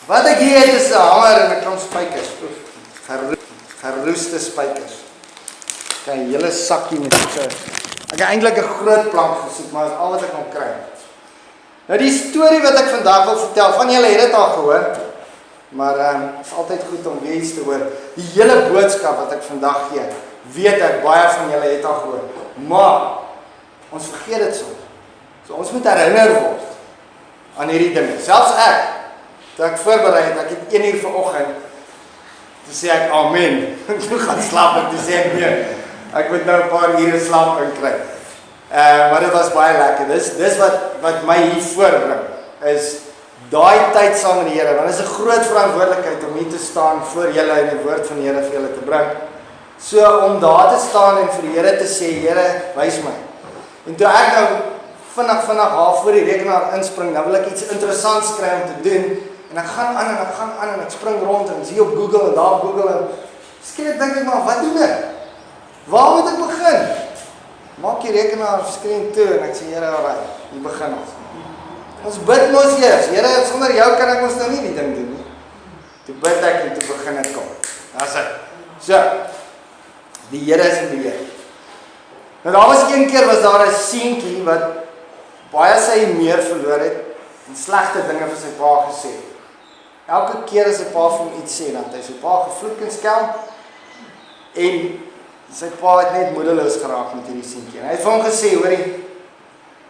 Wat ek hier het is 'n hamer en 'n klomp spykers. Geroeste spykers. Kyk, 'n hele sakkie met so. Ek het eintlik 'n groot plank gesoek, maar dit is al wat ek kon kry. Nou die storie wat ek vandag wil vertel, van julle het dit al gehoor, maar het is altyd goed om weer iets te hoor. Die hele boodskap wat ek vandag gee, weet ek baie van julle het al gehoor, maar ons vergeet dit soms. So ons moet herinner word aan hierdie dinge. Selfs ek, toe ek voorberei het, ek het 1 uur vanoggend, toe sê ek amen, toe gaan slaap en toe sê ek nee, ek moet nou 'n paar ure slaap inkry. Maar dit was baie lekker. Dis wat my hier voorbring, is daai tyd saam met die Here, want dit is 'n groot verantwoordelikheid om hier te staan voor julle en die woord van die Here vir julle te bring. So om daar te staan en vir die Here te sê, Here, wys my. En toe ek nou vinnig half voor die rekenaar inspring, nou wil ek iets interessants kry om te doen, en ek gaan aan en ek spring rond en zie op Google en daar op Google en skielik dink ek maar, wat doen ek? Waar moet ek begin? Maak die rekenaar skreen toe en ek sê, Here, alright, hier begin ons. Ons bid mos eers, Here, sonder jou kan ek ons nou nie die ding doen nie. Toe bid ek en toe begin het kom. Daar's ek. So, die Here is in beheer. Nou daar was een keer, was daar 'n seentjie wat baie sy meer verloor het en slegte dinge vir sy pa gesê. Elke keer as sy pa vir hom iets sê, dan het hy sy pa gevloek en skelm en sy pa het net moedeloos geraak met hierdie seentjie. En hy het vir hom gesê, hoorie,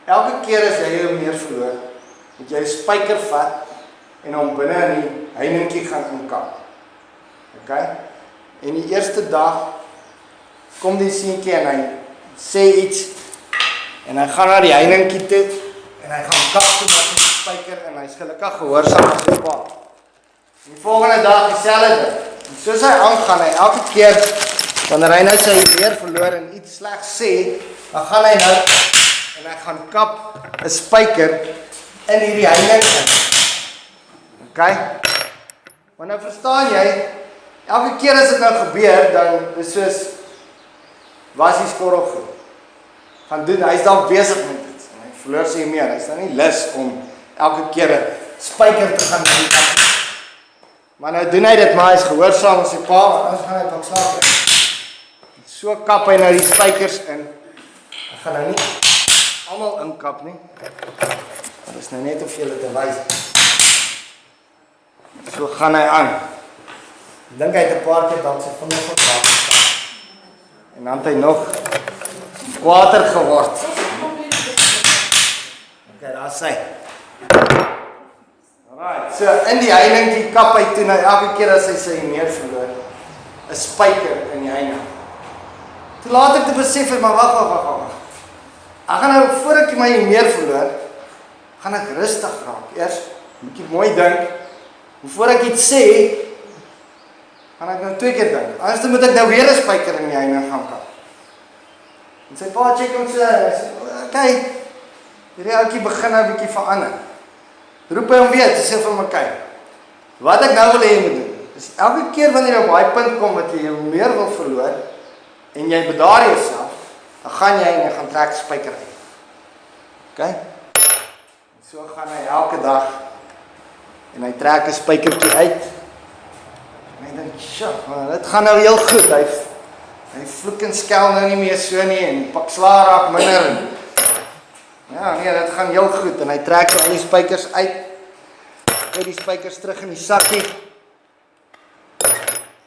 elke keer as jy jou meer verloor, moet jy 'n spyker vat en hom binne in die heiningkie gaan inkap. Okay? En die eerste dag kom die seentjie en hy sê iets en hy gaan na die heiningkie toe en hy gaan kap toe met die spyker en hy is gelukkig gehoorsaam aan sy pa. Die volgende dag dieselfde ding. En soos hy aangaan, hy elke keer wanneer hy nou sy weer verloor en iets slegs sê, dan gaan hy nou en hy gaan kap 'n spyker in hierdie heining in. Okay? Maar nou verstaan jy, elke keer as dit nou gebeur, dan is soos was die skorrel goed. Gaan doen, hy is dan besig met dit. En hy verloor sy meer, hy is dan nie lus om elke keer 'n spyker te gaan doen. Maar nou doen hy dit, maar hy is gehoorsaam aan sy pa, want anders gaan hy pak slaap. So kap hy nou die spykers in. Hy gaan nou nie almal inkap nie. Dit is nou net of julle te wys. So gaan hy aan. Ek dink hy het 'n paar keer dan sy vingers gekrap. En dan het hy nog kwater geword. Okay, daar sê. Alright, so in die heining die kap hy toe nou elke keer as hy sy meer verloor, 'n spyker in die heining. Toe laat ek te besef, maar wag. Ek gaan nou, voor ek my meer verloor, gaan ek rustig raak. Eers, moet ek mooi dink, voor ek iets sê, gaan ek nou 2 keer dink. Anders moet ek nou weer 'n spyker in die heining gaan kap. En sy pa check hom so, en hy sê, kyk, hierdie ouetjie begin nou 'n bietjie verander. Roep hy hom weer, sê vir my, kyk, wat ek nou wil hê jy moet doen, is elke keer wanneer jy op daai punt kom, wat jy meer wil verloor, en jy bedaar jouself, dan gaan jy en jy gaan trek spyker uit. Okay? So gaan hy elke dag, en hy trek 'n spykertjie uit, en hy dink, shit, dit gaan nou heel goed, hy vloek en skel nou nie meer so nie, en pak swaar raak minder, en, ja nee, dit gaan heel goed, en hy trek al die spykers uit, die spykers terug in die sakkie,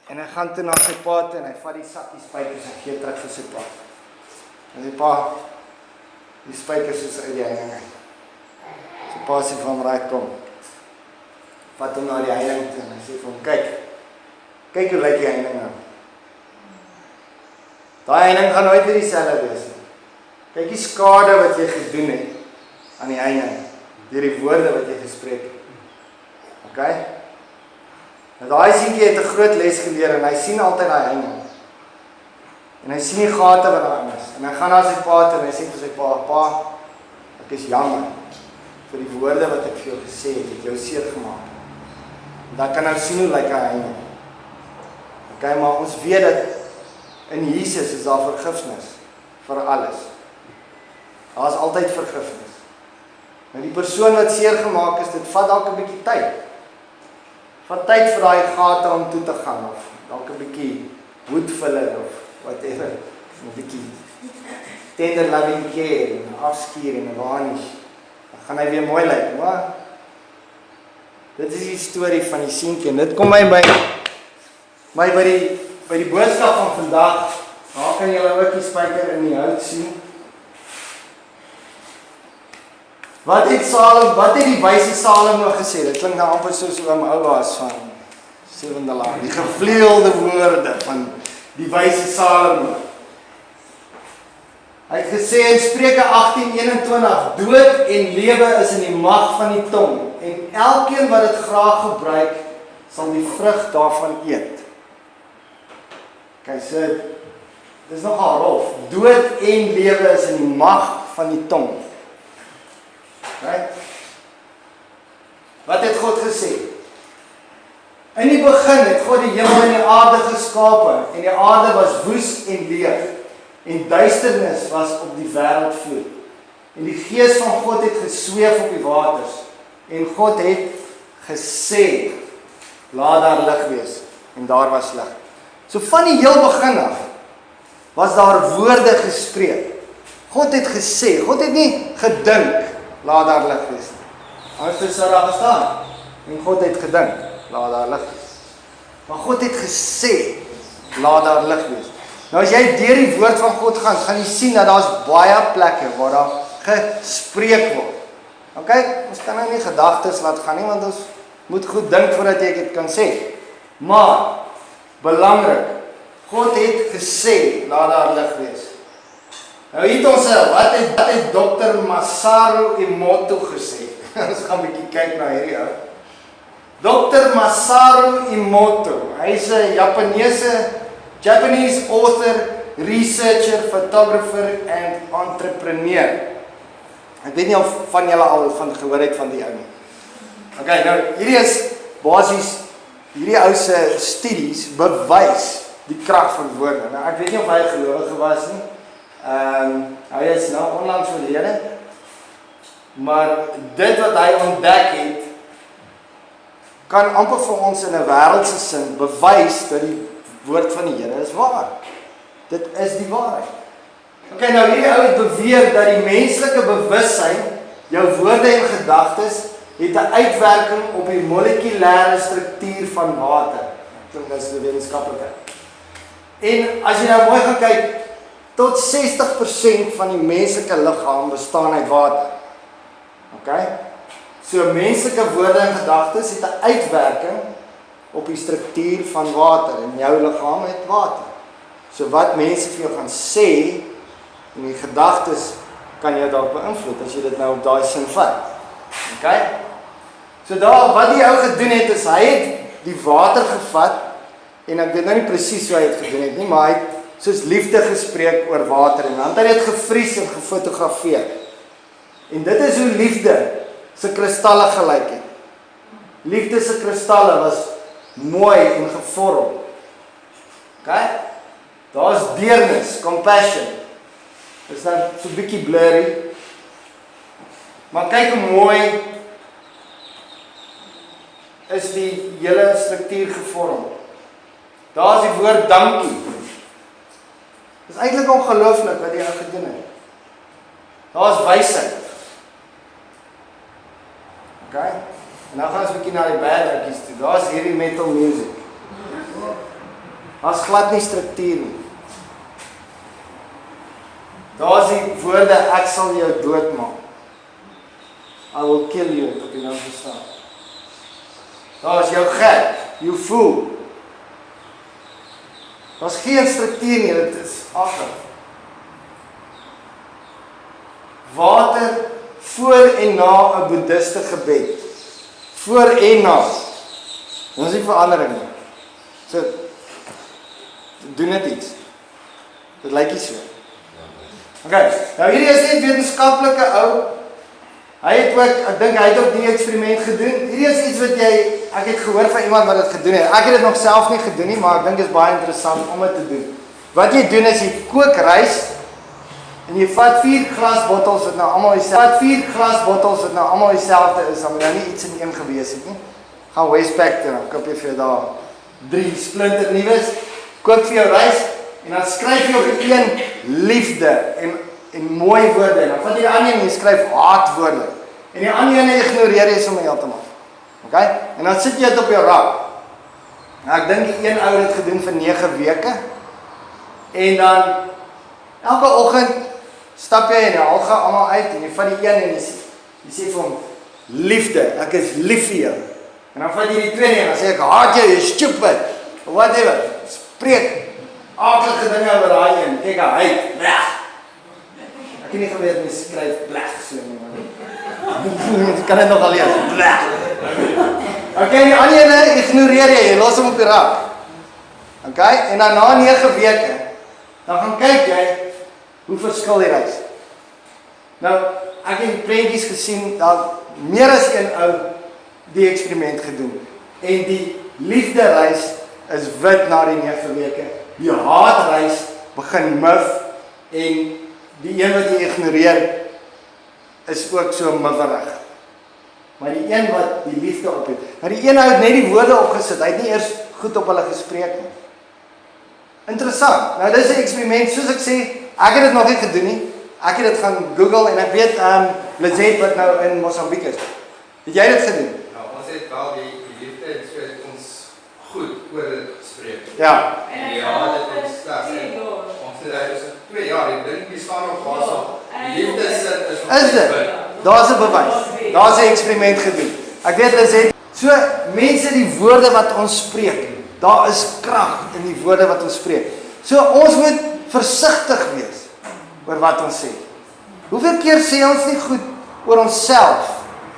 en hy gaan toe na sy pa toe, en hy vat die sakkie spykers en gee terug vir sy pa. En sy pa, die spykers is uit die heining uit. Sy pa sê vir hom, raai, kom, vat hom na die heining toe, en hy sê vir hom, kyk hoe lyk die heining nou. Daai heining gaan nooit weer dieselfde wees. Kyk die skade wat jy gedoen het aan die heining, deur die woorde wat jy gespreek het. Okay? Nou daai seentjie het 'n groot les geleer en hy sien altyd daai heining. En hy sien die gate wat daar is. En hy gaan na sy pa toe en hy sê vir sy pa, ek is jammer vir die woorde wat ek vir jou gesê het jou seer gemaak. En dan kan nou sien hoe lyk hy heining. Okay, maar ons weet dat in Jesus is daar vergifnis vir alles. Daar is altyd vergifnis. Nou die persoon wat seer gemaak is, dit vat dalk 'n bietjie tyd. van tyd vir daai gate om toe te gaan, of dalk 'n bietjie woodfiller, of whatever, 'n bietjie tender loving care, en afskuur en 'n varnish, dan gaan hy weer mooi lyk, maar dit is die storie van die seentjie, en dit kom my by die boodskap van vandag. Daar kan julle ook die spyker in die hout sien. Wat het die wyse Salomo gesê? Dit klink nou amper soos oom Oubaas van Sewende Laan, die gevleelde woorde van die wyse Salomo. Hy het gesê in Spreuke 18:21, dood en lewe is in die mag van die tong, en elkeen wat dit graag gebruik, sal die vrug daarvan eet. Kyk, so, dit is nogal rof. Dood en lewe is in die mag van die tong. Right? Wat het God gesê? In die begin het God die hemel en die aarde geskape, en die aarde was woes en leeg, en duisternis was op die wêreld vloed. En die gees van God het gesweef op die waters, en God het gesê, laat daar lig wees, en daar was lig. So van die heel begin af, was daar woorde gespreek. God het gesê, God het nie gedink, laat daar lig wees. Anders sou daar gestaan. En God het gedink, laat daar lig wees. Maar God het gesê, laat daar lig wees. Nou as jy deur die woord van God gaan, gaan jy sien dat daar is baie plekke waar daar gespreek word. Ok, ons kan nou nie gedagtes laat gaan nie, want ons moet goed dink voordat jy dit kan sê. Maar, belangrik, God het gesê, laat daar lig wees. Nou hier het ons, wat het Dr. Masaru Emoto gesê? Ons gaan 'n bietjie kyk na hierdie ou. Dr. Masaru Emoto, hy is 'n Japanese author, researcher, photographer and entrepreneur. Ek weet nie of van julle al van gehoor het van die ou nie. Ok, nou hierdie is basies, hierdie ou se studies bewys die krag van woorde. Nou ek weet nie of hy gelowige was nie. Hy is nou onlangs oorlede. Maar dit wat hy ontdek het, kan amper vir ons in 'n wêreldse sin bewys dat die woord van die Here is waar. Dit is die waarheid. Ok, nou hierdie ou het beweer dat die menslike bewussyn, jou woorde en gedagtes, het 'n uitwerking op die molekulêre struktuur van water. Dit is die wetenskaplike. En as jy nou mooi gaan kyk, tot 60% van die menslike liggaam bestaan uit water. Ok? So menslike woorde en gedagtes het 'n uitwerking op die struktuur van water, en jou liggaam het water. So wat mense vir jou gaan sê, en die gedagtes kan jou dalk beïnvloed, as jy dit nou op daai sin vat. Ok? So daar, wat die ou gedoen het, is hy het die water gevat, en ek weet nou nie presies hoe hy het gedoen het nie, maar hy het soos liefde gespreek oor water, en dan het hy dit gevries en gefotografeer. En dit is hoe liefde se kristalle gelyk het. Liefde se kristalle was mooi en gevorm. Ok? Daar is deernis, compassion. Dit is nou so 'n bietjie blurry. Maar kyk hoe mooi is die hele struktuur gevorm. Daar is die woord dankie. Dit is eintlik ongelooflik wat die ou gedoen het. Daar is wysheid. Ok? En nou gaan ons 'n bietjie na die bad ouetjies toe. Daar is hierdie metal music. Daar is glad nie struktuur nie. Daar is die woorde, ek sal jou doodmaak. I will kill you, op die nou verstaan. Daar is jou gek, jou voel. Daar is geen struktuur nie, dit is agter. Water voor en na 'n boeddhiste gebed. Voor en na. Dit is nie verandering nie. So, doen dit iets. Dit lyk nie so. Ok, nou hierdie is net wetenskaplike ou. Hy het ook, ek dink hy het ook die eksperiment gedoen. Hierdie is iets wat ek het gehoor van iemand wat dit gedoen het. Ek het dit nog self nie gedoen nie, maar ek dink dit is baie interessant om dit te doen. Wat jy doen is jy kook rys en jy vat 4 glasbottels wat nou almal dieselfde is, dan moet nou nie iets in een gewees het nie. gaan Westpac toe, dan koop jy vir jou daar 3 splinter nuus, koop vir jou rys, en dan skryf jy op die een liefde, en mooi woorde, en dan vat jy die ander en jy skryf haatwoorde, en die ander ene ignoreer jy sommer heeltemal. Okay? En dan sit jy dit op jou rak. Nou, ek dink die een ou het gedoen vir 9 weke, en dan, elke oggend, stap jy en jy haal gaan allemaal uit, en jy vat die een en jy sê vir hom, liefde, ek is lief vir jou. En dan vat jy die tweede en dan sê ek, haat jou, jy stupid, whatever, spreek, akelige dinge oor daai een, kyk hy, blech. Ek het nie geweet, my skryf blech, so nie, man. Kan dit nog al lees, blech. Okay, die ander ene ignoreer jy los hom op die rak. Okay, en dan na 9 weke, dan gaan kyk jy, hoe verskil die reis. Nou, ek het prentjies gesien, dat meer as een ou die eksperiment gedoen. En die liefde reis is wit na die 9 weke. Die haat reis begin mif, en die een wat jy ignoreer, is ook so mifferig. Maar die een wat die liefde op het, nou die een het net die woorde opgesit, hy het nie eers goed op hulle gespreek nie. Interessant, nou dit is 'n eksperiment, soos ek sê, ek het dit nog nie gedoen nie, ek het dit gaan Google, en ek weet, Lewende wat nou in Mosambik is. Het jy dit gedoen? Ja, ons het wel die liefde, en so het ons goed oor dit gespreek. Ja. Ja, dit is sleg. Ons het daar so 2 jaar, die ding die staan op vas op. Die liefde is dit? Daar's 'n bewys. Daar's 'n eksperiment gedoen. Ek weet hulle sê, so mense die woorde wat ons spreek, daar is krag in die woorde wat ons spreek. So ons moet versigtig wees oor wat ons sê. Hoeveel keer sê ons nie goed oor onsself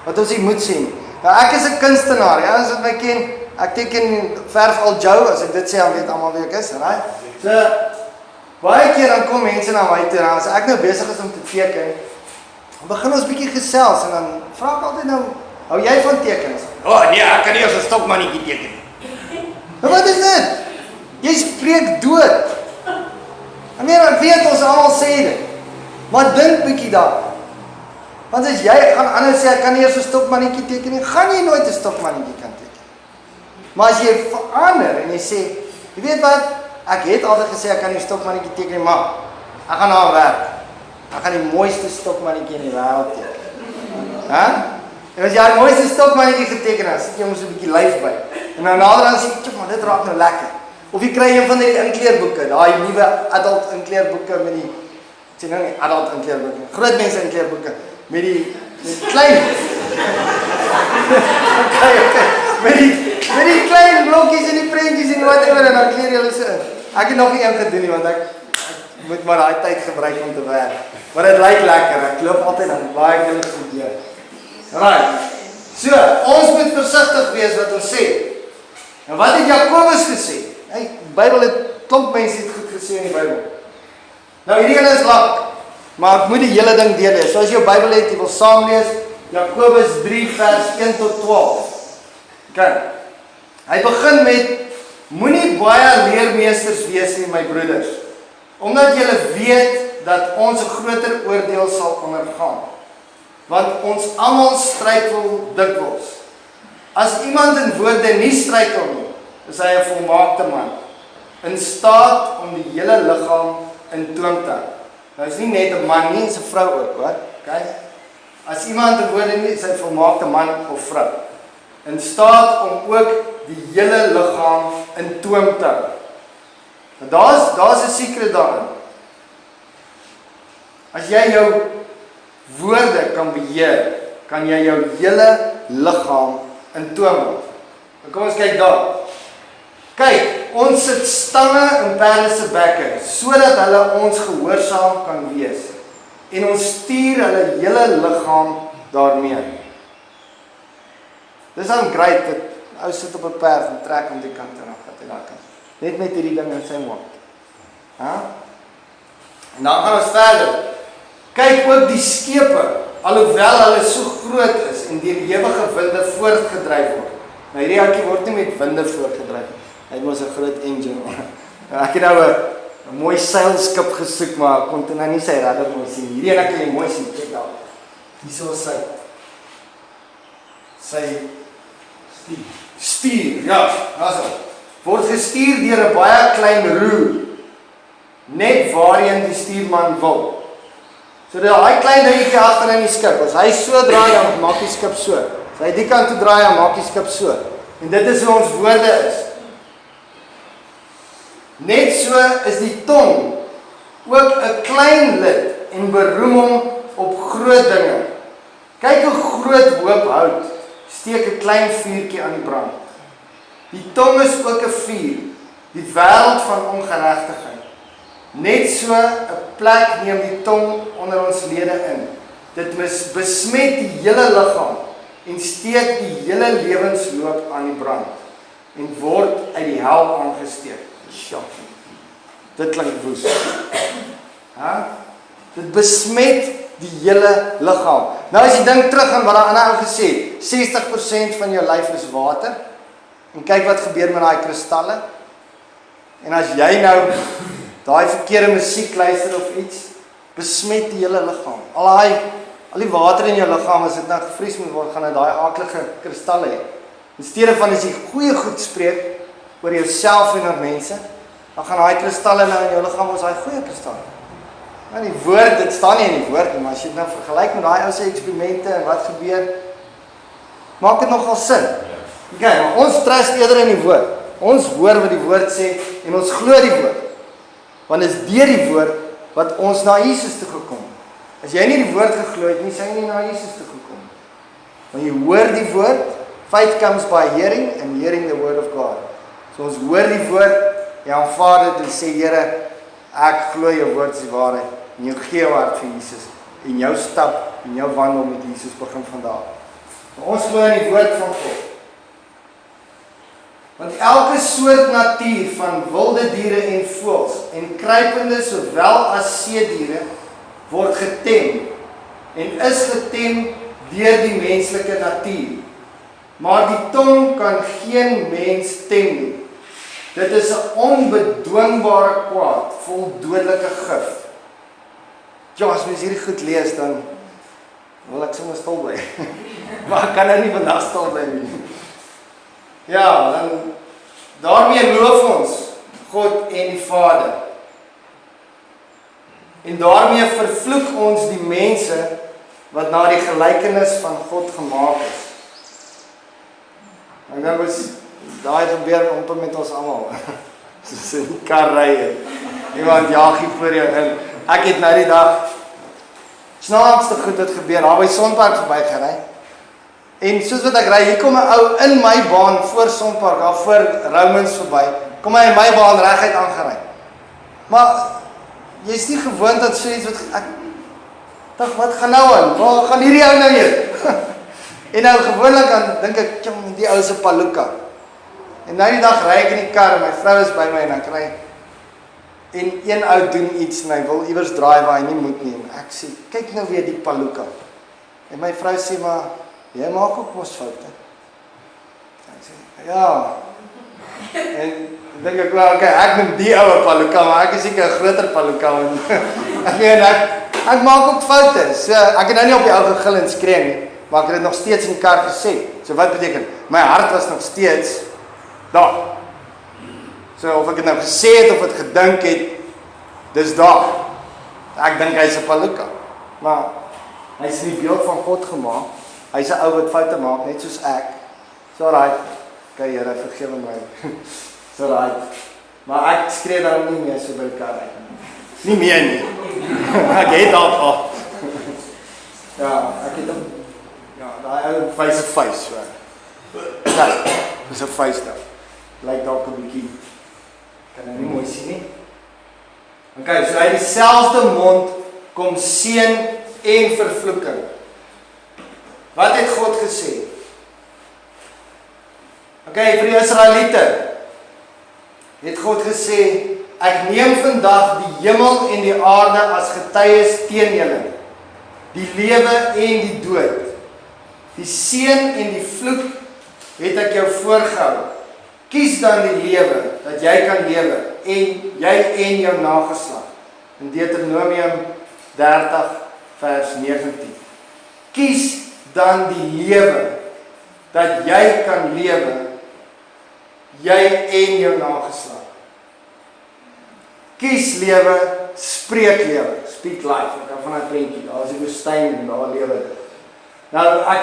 wat ons nie moet sê nie. Nou ek is 'n kunstenaar, ja, as jy my ken, ek teken verf al jou, as ek dit sê dan weet almal wie ek is, right? So baie keer dan kom mense na my toe, as ek nou besig is om te teken, dan begin ons bietjie gesels en dan vra ek altyd nou, hou jy van tekens? Oh nee, ek kan nie as 'n stokmannetjie teken nie. Nou wat is dit? Jy spreek dood. Ek weet ons almal sê dit. Maar dink bietjie daar. Want as jy gaan anders sê, ek kan nie eers 'n stokmannetjie teken nie, gaan jy nooit 'n stokmannetjie kan teken. Maar as jy verander en jy sê, jy weet wat, ek het altyd gesê ek kan nie 'n stokmannetjie teken nie, maar ek gaan daar werk. Ek gaan die mooiste stokmannetjie in die wêreld teken. Hæ? En as jy die mooiste stokmannetjie geteken het, sit jy mos 'n bietjie lyf by. En dan nader dan sê jy, maar dit raak nou lekker. Of jy kry een van die inkleerboeke, daai nuwe adult inkleerboeke met die, ek sê nou nie adult inkleerboeke, groot mense inkleerboeke, met die klein, met die klein blokkies en die prentjies en whatever, en dan kleer jy hulle so in. Ek het nog nie een gedoen nie, want ek moet maar daai tyd gebruik om te werk. Maar dit lyk lekker, ek loop altyd dan baie keer goed deur. Right, so, ons moet versigtig wees wat ons sê. En wat het Jakobus gesê? Hey, die Bybel het, klomp mense het goed gesê in die Bybel. Nou hierdie ene is lang, maar ek moet die hele ding deurlees. So as jy jou Bybel het, jy wil saamlees, Jakobus 3 vers 1 tot 12. Kyk, hy begin met, moenie baie leermeesters wees nie, my broeders, omdat julle weet dat ons 'n groter oordeel sal ondergaan. Want ons almal struikel dikwels. As iemand in woorde nie struikel nie, is hy 'n volmaakte man, in staat om die hele liggaam in toom te hou. Nou is nie net 'n man nie, is 'n vrou ook, hoor. Okay? As iemand in woorde nie, is hy 'n volmaakte man of vrou, in staat om ook die hele liggaam in toom te hou. Daar's 'n sekret daarin. As jy jou woorde kan beheer, kan jy jou hele liggaam in toom hou. Kom ons kyk daar. Kyk, ons sit stange in perde se bekke, sodat hulle ons gehoorsaam kan wees. En ons stuur hulle hele liggaam daarmee. Dis dan great, dat ou sit op 'n perd en trek om die kant en dan gaan hy daar kant. Net met hierdie ding in sy mond. En dan gaan ons verder. Kyk ook die skepe, alhoewel hulle so groot is en deur ewige winde voortgedryf word. Nou hierdie ouetjie word nie met winde voortgedryf. Hy was 'n groot engine. Ek het nou 'n mooi seilskip gesoek, maar kon toe nou nie sy radar mooi sien. Hierdie ene kan jy mooi sien, kyk daar. Hierso is sy Stuur, ja, also. Word gestuur deur 'n baie klein roer, net waarheen die stuurman wil. So daai klein dingetjie agter in die skip, as hy so draai, dan maak die skip so. As hy die kant toe draai, dan maak die skip so. En dit is hoe ons woorde is. Net so is die tong ook 'n klein lid en beroem hom op groot dinge. Kyk hoe groot hoop hout steek 'n klein vuurtjie aan die brand. Die tong is ook 'n vuur, die wêreld van ongeregtigheid. Net so 'n plek neem die tong onder ons lede in. Dit besmet die hele liggaam en steek die hele lewensloop aan die brand en word uit die hel aangesteek. Sjoe. Dit klink woes. Dit besmet die hele liggaam. Nou as jy dink terug aan wat daai ander ou gesê het, 60% van jou lyf is water. En kyk wat gebeur met daai kristalle. En as jy nou daai verkeerde musiek luister of iets, besmet die hele liggaam. Al die water in jou liggaam, as dit nou gevries moet word, gaan dit daai aaklige kristalle hê. In steede van as jy goeie goed spreek oor jouself en oor mense, dan gaan daai kristalle nou in jou liggaam ons daai goeie kristalle. Nou die woord, dit staan nie in die woord nie, maar as jy dit nou vergelyk met daai ou se eksperimente en wat gebeur, maak dit nogal sin. Okay, maar ons trust eerder in die woord. Ons hoor wat die woord sê en ons glo die woord. Want dit is deur die woord wat ons na Jesus toe gekom het. As jy nie die woord geglo het nie, sou jy nie na Jesus toe gekom het. Want jy hoor die woord, faith comes by hearing and hearing the word of God. So ons hoor die woord, jy aanvaar dit en sê, Here, ek glo jou woord is die waarheid en jou gee jou hart vir Jesus en jou stap en jou wandel met Jesus begin vandag. So ons glo in die woord van God. Want elke soort natuur van wilde diere en voëls en kruipende sowel as seediere word getem en is getem deur die menslike natuur. Maar die tong kan geen mens tem nie. Dit is 'n onbedwingbare kwaad vol dodelike gif. Ja, as mens hierdie goed lees, dan wil ek sommer stil bly. Maar ek kan nou nie vandag stil bly nie. Ja, dan daarmee loof ons God en die Vader. En daarmee vervloek ons die mense wat na die gelykenis van God gemaak is. En dan was daai gebeur om met ons almal. Soos in die kar ry. Iemand jaag hier voor jou in. Ek het nou die dag snaakste goed wat gebeur, daar by Sonpark verby gery. En soos wat ek ry, hier kom 'n ou in my baan voor Sonpark, daar voor Romans verby. Kom hy in my baan reguit aangery. Maar jy's nie gewoond dat so iets wat ek dink wat gaan nou aan? Waar gaan hierdie ou nou heen? En nou gewoonlik dan dink ek, "Jong, die ou se paluka." En nou die dag ry ek in die kar en my vrou is by my en dan kry en een ou doen iets en hy wil iewers draai waar hy nie moet nie. En ek sê, "Kyk nou weer die paluka." En my vrou sê, "Maar jy maak ook mos foute." Ek sê, "Ja." En dink ek, "Wel, okay, ek noem die oue paluka, maar ek is seker 'n groter paluka." Ek maak ook foute. So ek het nou nie op die ou gegil en skree nie, maar ek het dit nog steeds in die kar gesê. So wat beteken? My hart was nog steeds daar. So of ek het nou gesê het of het gedink het, dis daar. Ek dink hy's 'n paluka. Maar hy's in die beeld van God gemaak. Hy's 'n ou wat foute maak, net soos ek. So right. Okay, Here, vergewe my. So right. Maar ek skree dan nie meer so by die kar uit. Nie meer nie. Ek het al. Ja, ek het hom. Ja, daai ou face to face so. Ja, dis 'n face daar. Lyk dalk 'n bietjie. Kan jy nie mooi sien nie? Okay, so uit dieselfde mond kom seën en vervloeking. Wat het God gesê? Okay, vir die Israeliete het God gesê, ek neem vandag die hemel en die aarde as getuies teen julle, die lewe en die dood. Die seën en die vloek het ek jou voorgehou. Kies dan die lewe, dat jy kan lewe, en jy en jou nageslag. In Deuteronomium 30 vers 19. Kies dan die lewe, dat jy kan lewe, jy en jou nageslag. Kies lewe, spreek lewe, speak life. Ek hou van 'n prentjie, daar is die woestyn en daar lewe dit. Nou, ek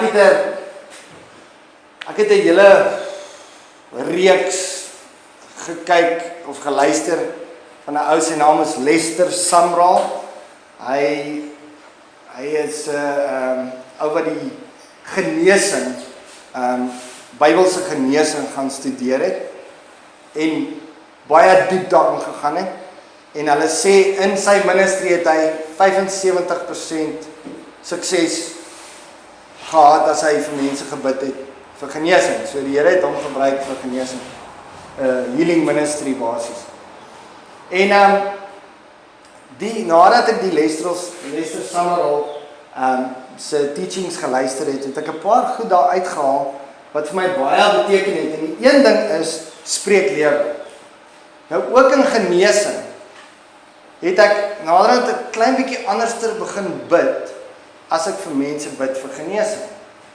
het 'n hele reeks gekyk of geluister van 'n ou, sy naam is Lester Sumrall. Hy is 'n ou wat die genesing, Bybelse genesing gaan studeer het en baie diep daarin gegaan het. En hulle sê in sy ministry het hy 75% sukses gehad as hy vir mense gebid het vir genesing. So die Here het hom gebruik vir genesing, healing ministry basis. En nadat ek die Lester Sumrall se teachings geluister het, het ek 'n paar goed daar uitgehaal wat vir my baie beteken het. En die een ding is spreek lewe. Nou ook in genesing het ek naderhand 'n klein bietjie anderster begin bid as ek vir mense bid vir genesing.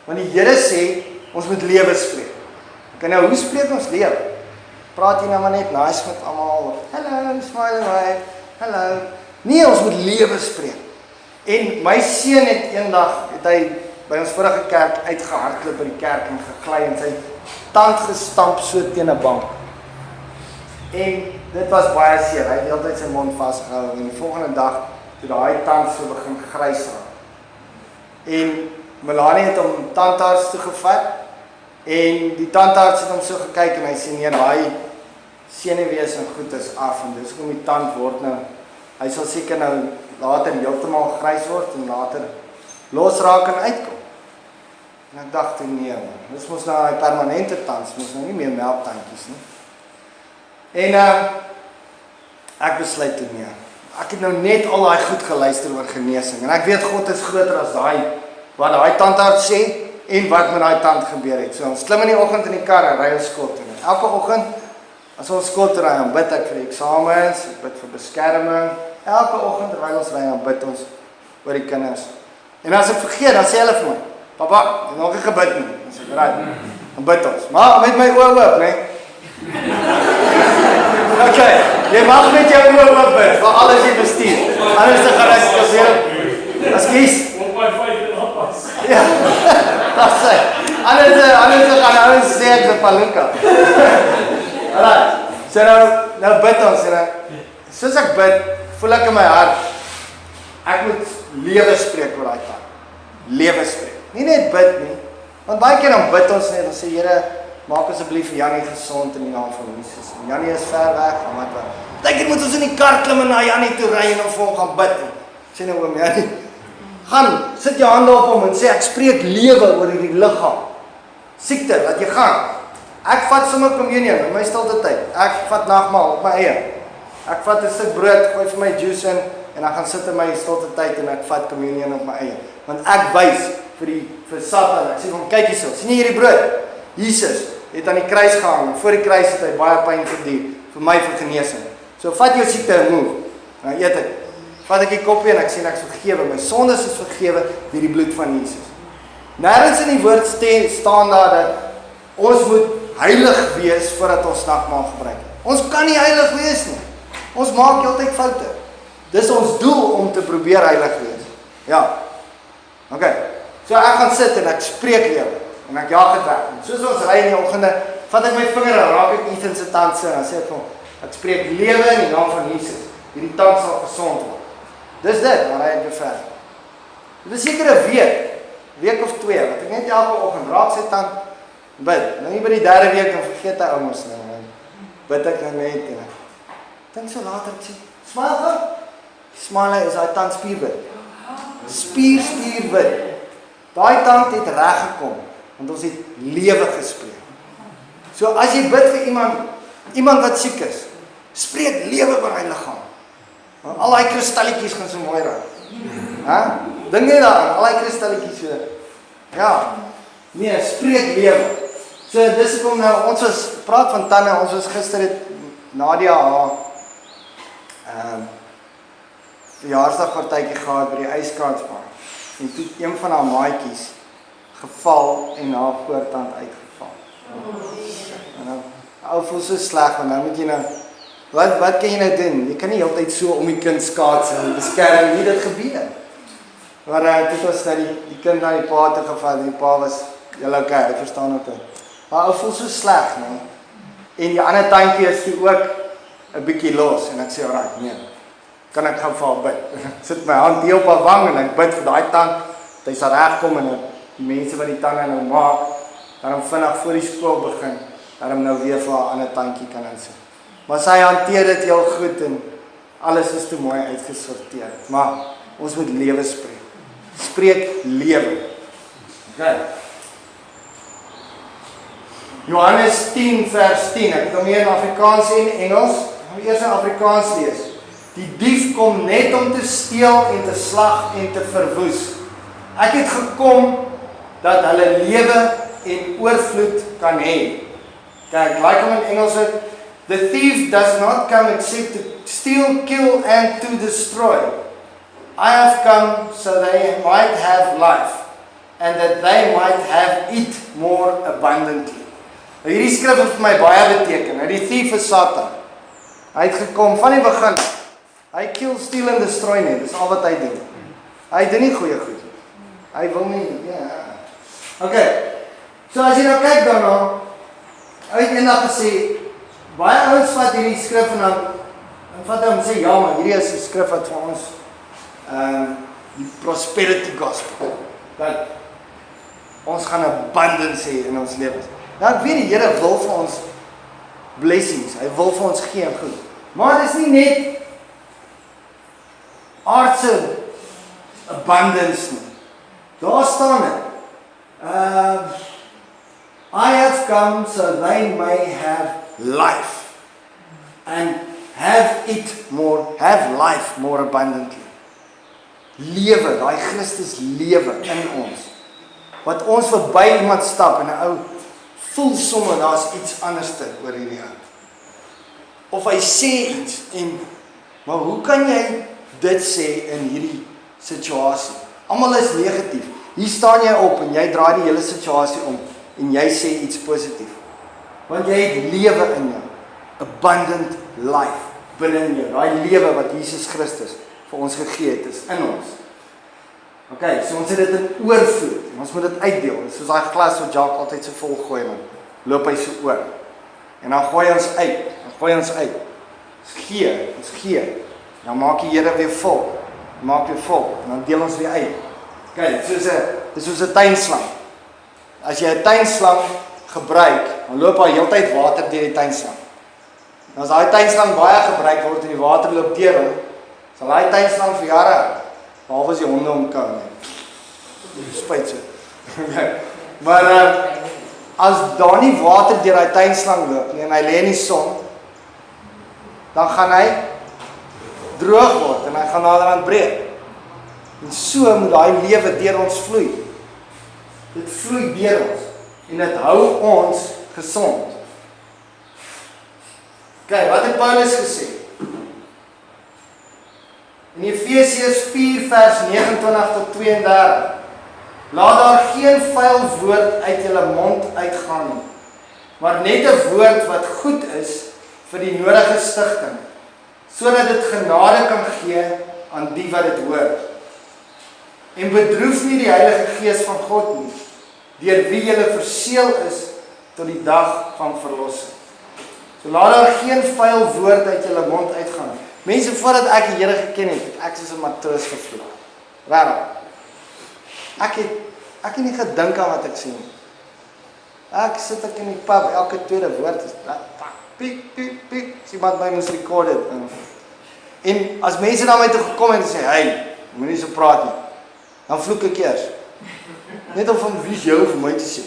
Want die Here sê ons moet lewe spreek. Okay, nou hoe spreek ons lewe? Praat jy nou maar net nice met almal? Hallo, smile away. Hallo. Nee, ons moet lewe spreek. En my seun het eendag hy by ons vorige kerk uitgehardloop by die kerk en gegly en sy tand gestamp so teen 'n bank. En dit was baie seer. Hy het die hele tyd sy mond vasgehou en die volgende dag toe daai tand so begin grys raak. En Melanie het hom tandarts toe gevat en die tandarts het hom so gekyk en hy sê nee, daai senuwees en goed is af en dis hoekom die tand word nou, hy sal seker nou later heeltemal grys word en later losraak en uitkom. En ek dacht nee man, dis mos nou die permanente tand, mos nou nie meer melktandjies nie. En ek besluit toe nee. Ek het nou net al daai goed geluister oor genesing en ek weet God is groter as wat daai tandarts sê en wat met daai tand gebeur het. So ons klim in die oggend in die kar en ry ons skot toe. Elke oggend as ons skot ry, dan bid ek vir die eksamens, ek bid vir beskerming. Elke oggend terwyl ons ry, dan bid ons oor die kinders. En as ek vergeet, dan sê hulle vir my, papa, jy het nog nie gebid nie. Dan sê ek, right, dan bid ons. Maar met my oë oop, nee. Okay, jy mag met jou oë oop bid, vir alles jy bestuur. Anders te gaan as jy, as kies. Ja, dat sê. Anders te gaan, anders sê ek se palunka. Alright, so nou bid ons, en soos ek bid, voel ek in my hart, ek moet lewe spreek oor daai tand. Lewe spreek. Nie net bid nie, want baie keer dan bid ons net, dan sê Here, maak asseblief vir Jannie gesond in die naam van Jesus. En Jannie is ver weg, gaan wat. Dink moet ons in die kar klim en na Jannie toe ry en vir hom gaan bid. Sê nou oom Jannie, gaan, sit jou hande op hom en sê ek spreek lewe oor hierdie liggaam. Siekte, laat jy gaan. Ek vat sommer communion in my stilte tyd. Ek vat nagmaal op my eie. Ek vat 'n stuk brood, gooi vir my juice in en dan gaan sit in my stilte tyd en ek vat communion op my eie. Want ek wys vir Satan, ek sê hom kyk hierso, sien jy hierdie brood? Jesus het aan die kruis gehang en voor die kruis het hy baie pyn verduur vir my vir genesing. So vat jou siekte en move. Nou eet ek. Vat ek die koppie en ek sê ek is vergewe. My sondes is vergewe deur die bloed van Jesus. Nêrens in die woord staan daar dat ons moet heilig wees voordat ons nagmaal gebruik. Ons kan nie heilig wees nie. Ons maak heeltyd foute. Dis ons doel om te probeer heilig wees. Ja. Okay. So ek gaan sit en ek spreek lewe en ek jaag dit weg. En soos ons ry in die oggende, vat ek my vinger en raak ek Ethan se tand se en dan sê ek hom, ek spreek lewe in die naam van Jesus. Hierdie tand sal gesond word. Dis dit, maar hy het bever. Dit is seker 'n week of 2, wat ek net elke oggend raak sy tand bid. Nou nie by die 3de week dan vergeet hy ouens nou. Bid ek nou net en ek dink so later ek sê, smile gou. Smile is daai tand spierwit. Spierwit. Daai tand het reg gekom want ons het lewe gespreek. So as jy bid vir iemand wat siek is, spreek lewe oor hy liggaam. Want al daai kristalletjies gaan so mooi raak. Hè? Dink jy daaraan, al daai kristalletjies so. Ja. Nee, spreek lewe. So dis hoekom nou ons praat van tande, ons was gister het Nadia haar verjaarsdagpartytjie gehad by die yskraanspark. En toe een van haar maatjies geval en haar voortand uitgeval. En dan, ou voel so sleg, want nou moet jy nou, wat kan jy nou doen? Jy kan nie altyd so om die kind skaats en beskerm nie, dit gebeur. Maar dit was nou die kind na die pa toe gevat, en die pa was, julle okay, hy verstaan ook. Maar ou voel so sleg, nee. En die ander tandjie is toe ook 'n bietjie los, en ek sê, alright, nee, kan ek gaan vir haar bid. Sit my hand hier op haar wang, en ek bid vir daai tand, dat hy sal regkom, en die mense wat die tande nou maak, daarom vinnig voor die skool begin, daarom nou weer vir haar ander tandjie kan insit. Maar sy hanteer dit heel goed, en alles is te mooi uitgesorteer. Maar ons moet lewe spreek. Spreek lewe. Okay. Johannes 10 vers 10, ek het hom hier in Afrikaans en Engels, ek gaan eers in Afrikaans lees. Die dief kom net om te steel en te slag en te verwoes. Ek het gekom dat hulle lewe en oorvloed kan hê. Kijk, like hom in Engels het, the thief does not come except to steal, kill and to destroy. I have come so they might have life and that they might have it more abundantly. Nou hierdie skrif het vir my baie beteken. Nou die thief is Satan. Hy het gekom van die begin. Hy kill, steal en destroy nie. Dis al wat hy doen. Hy doen nie goeie goed. Hy wil nie, ja. Okay. So as jy nou kyk daarna, hy het eendag gesê, baie ouens vat hierdie skrif en dan vat hy om sê, ja maar hierdie is die skrif wat vir ons die prosperity gospel, dat ons gaan abundance hê in ons lewens. Nou ek weet die Here wil vir ons blessings, hy wil vir ons gee en goed. Maar dit is nie net aardse abundance nie. Daar staan dit. I have come so they may have life and have life more abundantly. Lewe, daai Christus lewe in ons. Wat ons verby iemand stap en 'n ou voel sommer daar's iets anderste oor hierdie ou. Of hy sê iets en maar hoe kan jy dit sê in hierdie situasie? Almal is negatief. Hier staan jy op en jy draai die hele situasie om en jy sê iets positief. Want jy het lewe in jou. Abundant life binne in jou. Daai lewe wat Jesus Christus vir ons gegee het is in ons. Okay, so ons het dit in oorvloed. Ons moet dit uitdeel. Soos daai glas wat Jacques altyd so vol gooi, man. Loop hy so oor. En dan gooi ons uit. Ons gee. Dan maak die Here weer vol. Maak weer vol. En dan deel ons weer uit. Okay, dis soos 'n tuinslang. As jy 'n tuinslang gebruik, dan loop daar heeltyd water deur die tuinslang. En as daai tuinslang baie gebruik word en die water loop deur hom, sal daai tuinslang vir jare hou. Behalwe as die honde omkou nie. Spyt so. Maar as daar nie water deur daai tuinslang loop nie en hy lê in die son, dan gaan hy droog word en hy gaan naderhand breek. En so moet daai lewe deur ons vloei. Dit vloei deur ons en dit hou ons gesond. Kyk, wat het Paulus gesê? In Efesiërs 4 vers 29 tot 32. Laat daar geen vuil woord uit julle mond uitgaan nie, maar net 'n woord wat goed is vir die nodige stigting, sodat dit genade kan gee aan die wat dit hoor. En bedroef nie die Heilige Gees van God nie, deur wie julle verseël is tot die dag van verlossing. So laat daar geen vuil woord uit julle mond uitgaan. Mense, voordat ek die Here geken het, ek soos 'n matroos gevloek. Waarom? Ek het nie gedink aan wat ek sê nie. Ek sit in die pub, elke tweede woord is piek, piek, piek. As iemand my moes record het. En as mense na my toe gekom en sê, hey, moenie so praat nie, dan vloek ek eers. Net om van wie is jou vir my te sê.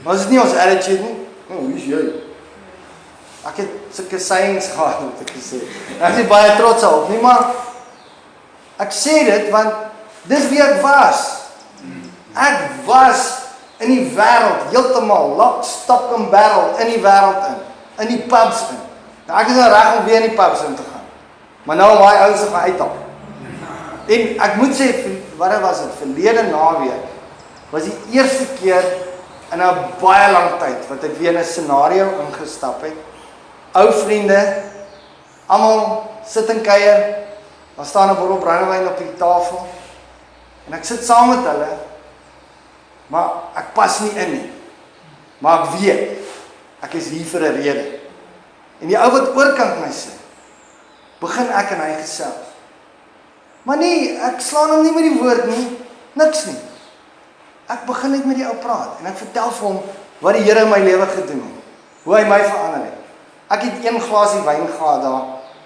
Maar as dit nie ons attitude nie, wie is jy? Ek het sulke sayings gehad, moet ek sê. Ek is baie trots op, nie, maar ek sê dit, want dis wie ek was. Ek was in die wêreld, heeltemal, lock, stock and barrel, in die wêreld in die pubs in. Nou, ek is nou reg om weer in die pubs in te gaan. Maar nou om my ouens te gaan uithaal. En ek moet sê, wat was dit, verlede naweek, was die eerste keer in 'n baie lang tyd wat ek weer in 'n scenario ingestap het. Ou vriende, almal sit en kuier, daar staan 'n bottel brandewyn op die tafel, en ek sit saam met hulle, maar ek pas nie in nie. Maar ek weet, ek is hier vir 'n rede. En die ou wat oorkant my sit, begin ek en hy gesels. Maar nee, ek slaan hom nie met die woord nie, niks nie. Ek begin net met die ou praat, en ek vertel vir hom wat die Here in my lewe gedoen het, hoe hy my verander het. Ek het 1 glasie wyn gehad daar,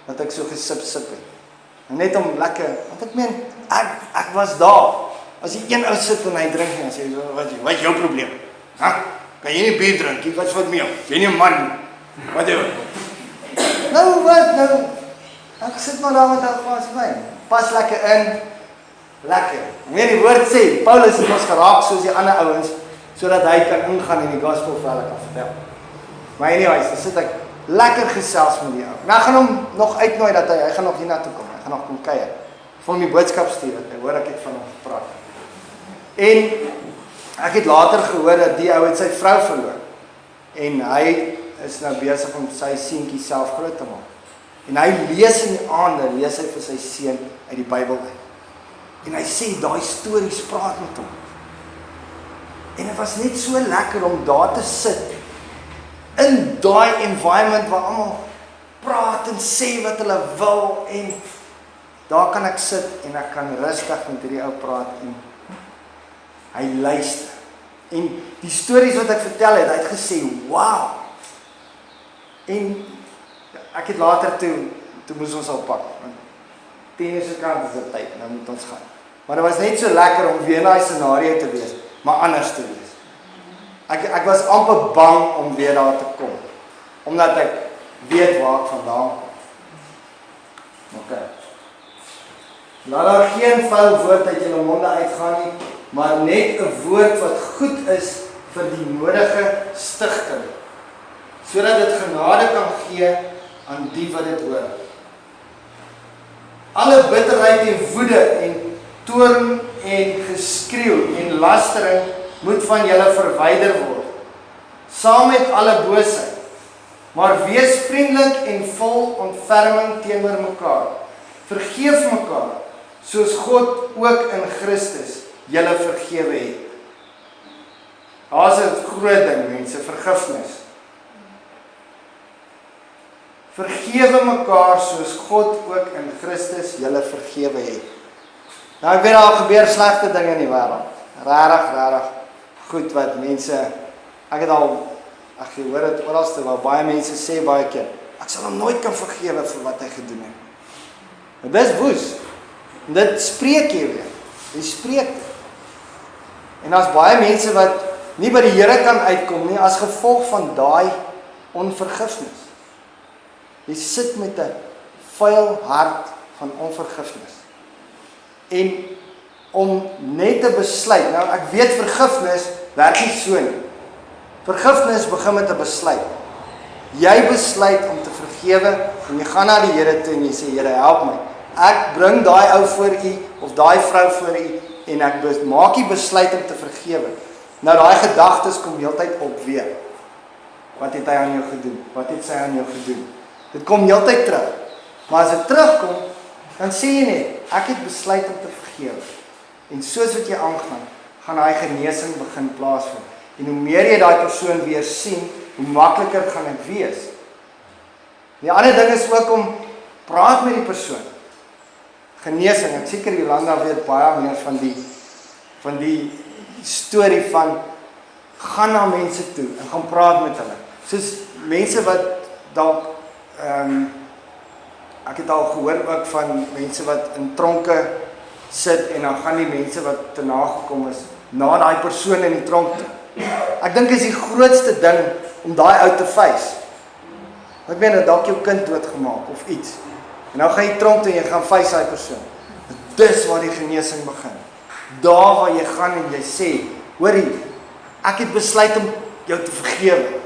wat ek so gesip het. En net om lekker, want ek meen, ek was daar. As die een ou sit en hy drink en sê, wat is jou probleem? Ha? Kan jy nie bier drink? Wat is wat met jou? Jy nie 'n man? Wat doen? Nou wat nou? Ek sit maar daar met 'n glas wyn. Pas lekker in. Lekker. Wanneer die woord sê, Paulus het ons geraak soos die ander ouens, sodat hy kan ingaan en die gospel vir hulle kan vertel. Maar anyways, dan sit ek lekker gesels met die ou. Nou, ek gaan hom nog uitnooi dat hy gaan nog hier na toe kom. Hy gaan nog kom kuier. Ek wil hom die boodskap stuur, ek hoor ek het van hom gepraat. En ek het later gehoor dat die ou het sy vrou verloor. En hy is nou besig om sy seentjie self groot te maak. En hy lees in die aande, lees hy vir sy seun uit die Bybel uit. En hy sê, daai stories praat met hom. En dit was net so lekker om daar te sit, in daai environment waar almal praat en sê wat hulle wil, en daar kan ek sit en ek kan rustig met hierdie ou praat en hy luister. En die stories wat ek vertel het, hy het gesê, wow. En ek het later toe moes ons al pak, want 10 uur se kant is dit tyd, nou moet ons gaan. Maar dit was net so lekker om weer in daai scenario te wees, maar anders te wees. Ek was amper bang om weer daar te kom, omdat ek weet waar ek vandaan kom. Ok. Laat daar geen vuil woord uit julle monde uitgaan nie, maar net 'n woord wat goed is vir die nodige stigting, sodat dit genade kan gee aan die wat dit hoor. Alle bitterheid en woede en toorn en geskreeu en lastering moet van julle verwyder word, saam met alle boosheid. Maar wees vriendelik en vol ontferming teenoor mekaar. Vergeef mekaar, soos God ook in Christus julle vergewe het. Daar's 'n groot ding, mense, vergifnis. Vergewe mekaar soos God ook in Christus julle vergewe het. Nou ek weet daar gebeur slegte dinge in die wêreld. Regtig goed wat mense, ek het al, jy hoor dit oralste waar baie mense sê baie keer, ek sal hom nooit kan vergewe vir wat hy gedoen het. Dit is woes. En dit spreek jy weer. Jy spreek dit. En daar's baie mense wat nie by die Here kan uitkom nie as gevolg van daai onvergifnis. Jy sit met 'n vuil hart van onvergifnis. En om net te besluit, nou ek weet vergifnis werk nie so nie. Vergifnis begin met 'n besluit. Jy besluit om te vergewe en jy gaan na die Here toe en jy sê, Here, help my. Ek bring daai ou voor U of daai vrou voor U en ek maak die besluit om te vergewe. Nou daai gedagtes kom heeltyd op weer. Wat het hy aan jou gedoen? Wat het sy aan jou gedoen? Dit kom heeltyd terug. Maar as dit terugkom, dan sê jy net, ek het besluit om te vergewe. En soos wat jy aangaan, gaan daai genesing begin plaasvind. En hoe meer jy daai persoon weer sien, hoe makliker gaan dit wees. Die ander ding is ook om praat met die persoon. Genesing, ek seker Jolanda weet baie meer van die storie van gaan na mense toe en gaan praat met hulle. Soos mense wat dalk ek het al gehoor ook van mense wat in tronke sit en dan gaan die mense wat te nagekom is na daai persoon in die tronk toe. Ek dink is die grootste ding om daai ou te face. Ek meen dat dalk jou kind doodgemaak of iets. En nou gaan jy tronk toe en jy gaan face daai persoon. Dis waar die genesing begin. Daar waar jy gaan en jy sê, hoorie, ek het besluit om jou te vergewe.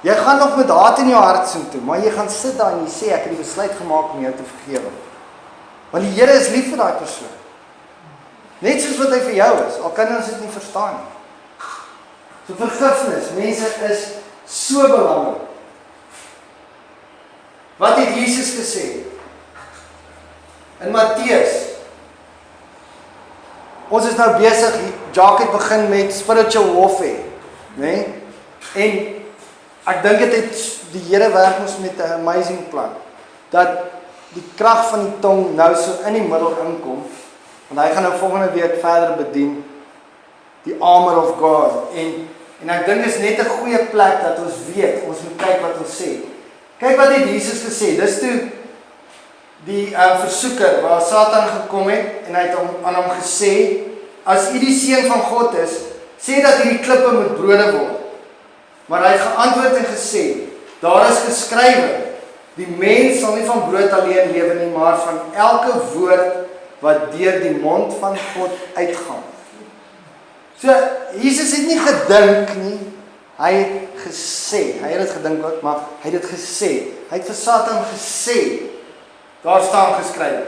Jy gaan nog met haat in jou hart sin toe, maar jy gaan sit daar en jy sê, ek het die besluit gemaak om jou te vergewe. Want die Here is lief vir daai persoon. Net soos wat hy vir jou is, al kan ons dit nie verstaan nie. So vergifnis, mense, is so belangrik. Wat het Jesus gesê? In Matteus, ons is nou besig, Jacques het begin met spiritual warfare, nee? En ek dink het die Here werk ons met 'n amazing plan, dat die krag van die tong nou so in die middel inkom, want hy gaan nou volgende week verder bedien, die armor of God, en ek dink is net 'n goeie plek dat ons weet, ons moet kyk wat ons sê. Kyk wat het Jesus gesê, dis toe die versoeker, waar Satan gekom het, en hy het aan hom gesê, as u die seun van God is, sê dat hierdie klippe moet brode word. Maar hy het geantwoord en gesê, daar is geskrywe, die mens sal nie van brood alleen lewe nie, maar van elke woord wat deur die mond van God uitgaan. So, Jesus het nie gedink nie, hy het gesê, hy het dit gedink ook, maar hy het dit gesê, hy het vir Satan gesê, daar staan geskrywe,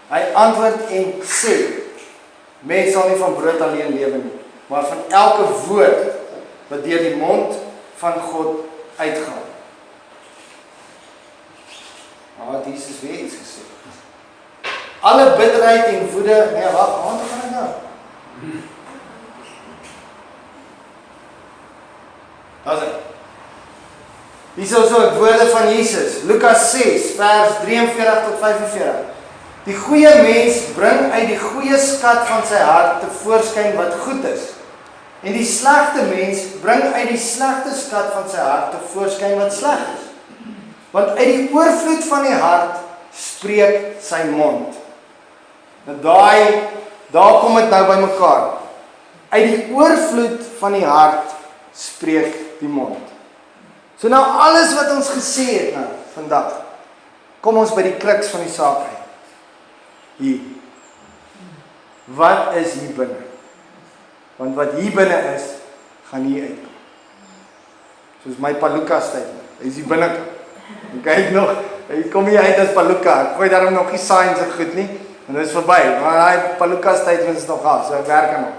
hy antwoord en sê, mens sal nie van brood alleen lewe nie, maar van elke woord wat deur die mond van God uitgaan. Maar het Jesus weer iets gesê. Alle bitterheid en woede, nee, wacht, waar gaan ek nou? Daar is hy. Hier is also het woorde van Jesus, Lukas 6, vers 43 tot 45. Die goeie mens bring uit die goeie skat van sy hart tevoorskyn wat goed is. En die slegte mens bring uit die slegte skat van sy hart tevoorskyn wat sleg is. Want uit die oorvloed van die hart spreek sy mond. Nou daar kom dit nou by mekaar. Uit die oorvloed van die hart spreek die mond. So nou alles wat ons gesê het nou vandag, kom ons by die kruks van die saak uit. Hier. Wat is hier binne? Want wat hier binne is, gaan hier uitkom. Soos my Paluka statement. Hy is hier binne. En kyk nog, hy kom hier uit as Paluka. Ek gooi daarom nog nie signs en goed nie. En dit is verby. Maar die Paluka statement is nog af, so ek werk aan hom.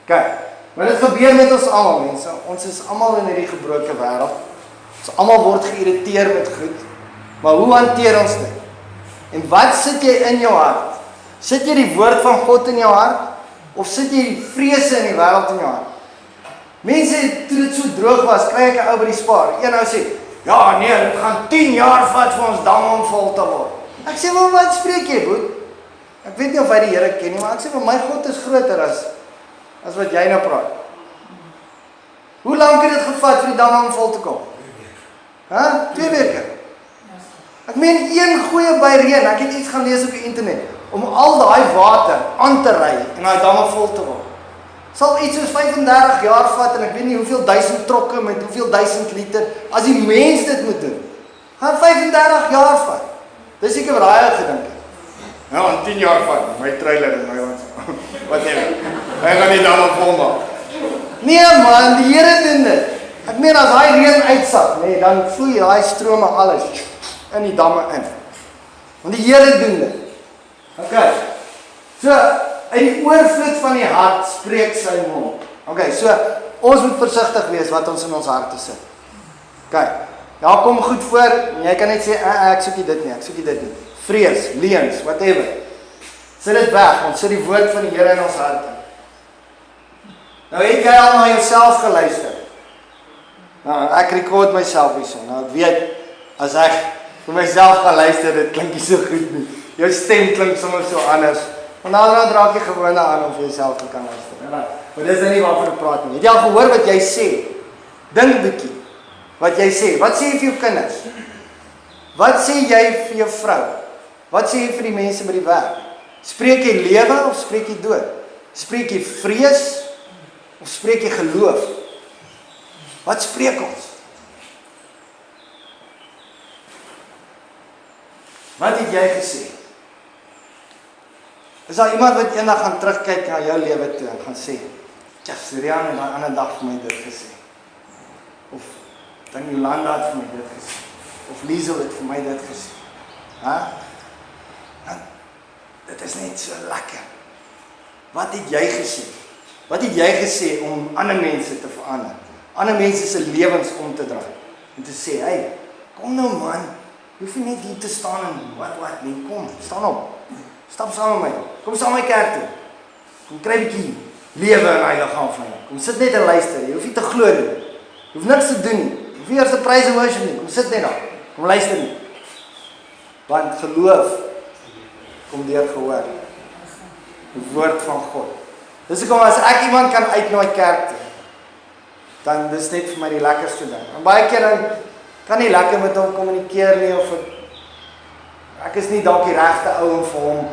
Kyk, maar dit gebeur met ons almal, mense. Ons is almal in hierdie gebroke wêreld. Ons almal word geïrriteer met goed. Maar hoe hanteer ons dit? En wat sit jy in jou hart? Sit jy die woord van God in jou hart? Of sit jy die vrese in die wêreld in jou hart? Mense, toe dit so droog was, kry ek 'n ou by die Spar. Een ou sê, ja nee, dit gaan 10 jaar vat vir ons dam om vol te word. Ek sê, wel wat spreek jy, boet? Ek weet nie of hy die Here ken nie, maar ek sê, my God is groter as wat jy nou praat. Hoe lank het dit gevat vir die dam om vol te kom? 2 weke. Ek meen, een goeie by reën, ek het iets gaan lees op die internet, om al daai water aan te ry en daai damme vol te word. Sal iets soos 35 jaar vat en ek weet nie hoeveel 1000 trokke met hoeveel 1000 liter, as die mens dit moet doen, gaan 35 jaar vat. Dis seker wat hy gedink het. Nou, in 10 jaar vat, my trailer en my wat hy gaan die damme vol maak. Nee man, die Here doen dit. Ek meen, as hy reën uitsak, nee, dan vloei daai strome alles in die damme in. Want die Here doen dit. Okay, so, uit die oorvloed van die hart spreek sy mond. Okay, so, ons moet versigtig wees wat ons in ons harte sit. Okay, daar kom goed voor, en jy kan net sê, ek soek nie dit nie, ek soek nie dit nie. Vrees, leuns, whatever. Sit dit weg, ons sit die woord van die Here in ons harte. Nou het jy al na jouself geluister. Nou, ek record myself hierso. Nou, ek weet, as ek vir myself gaan luister, dit klink nie so goed nie. Jou stem klink soms so anders. Want nou draak jy gewoonte aan om vir jouself te kan luister. Maar dis nie waarvan ek praat nie. Het jy al gehoor wat jy sê? Dink bietjie. Wat jy sê. Wat sê jy vir jou kinders? Wat sê jy vir jou vrou? Wat sê jy vir die mense by die werk? Spreek jy lewe of spreek jy dood? Spreek jy vrees of spreek jy geloof? Wat spreek ons? Wat het jy gesê? Is daar iemand wat eendag gaan terugkyk na jou lewe toe en gaan sê, ja, Sirian het 'n ander dag vir my dit gesê. Of dan Jolanda het vir my dit gesê. Of Liesel het vir my dit gesê. Dit is net so lekker. wat het jy gesê? Wat het jy gesê om ander mense te verander? Ander mense se lewens om te draai. En te sê, hey, kom nou man, jy hoef nie net hier te staan en wat nie, kom, staan op. Stap saam met my, kom saam met my kerk toe. Kom kry 'n bietjie lewe in hy liggaam van jou. Kom sit net en luister, jy hoef nie te glo nie. Jy hoef niks te doen nie. Jy hoef nie eers 'n praise and worship nie. Kom sit net daar. Kom luister nie. Want geloof kom deur gehoor. Die woord van God. Dis hoekom as ek iemand kan uitnooi kerk toe, dan dis net vir my die lekkerste ding. En baie keer dan kan nie lekker met hom kommunikeer nie, of ek is nie dalk die regte ou om vir hom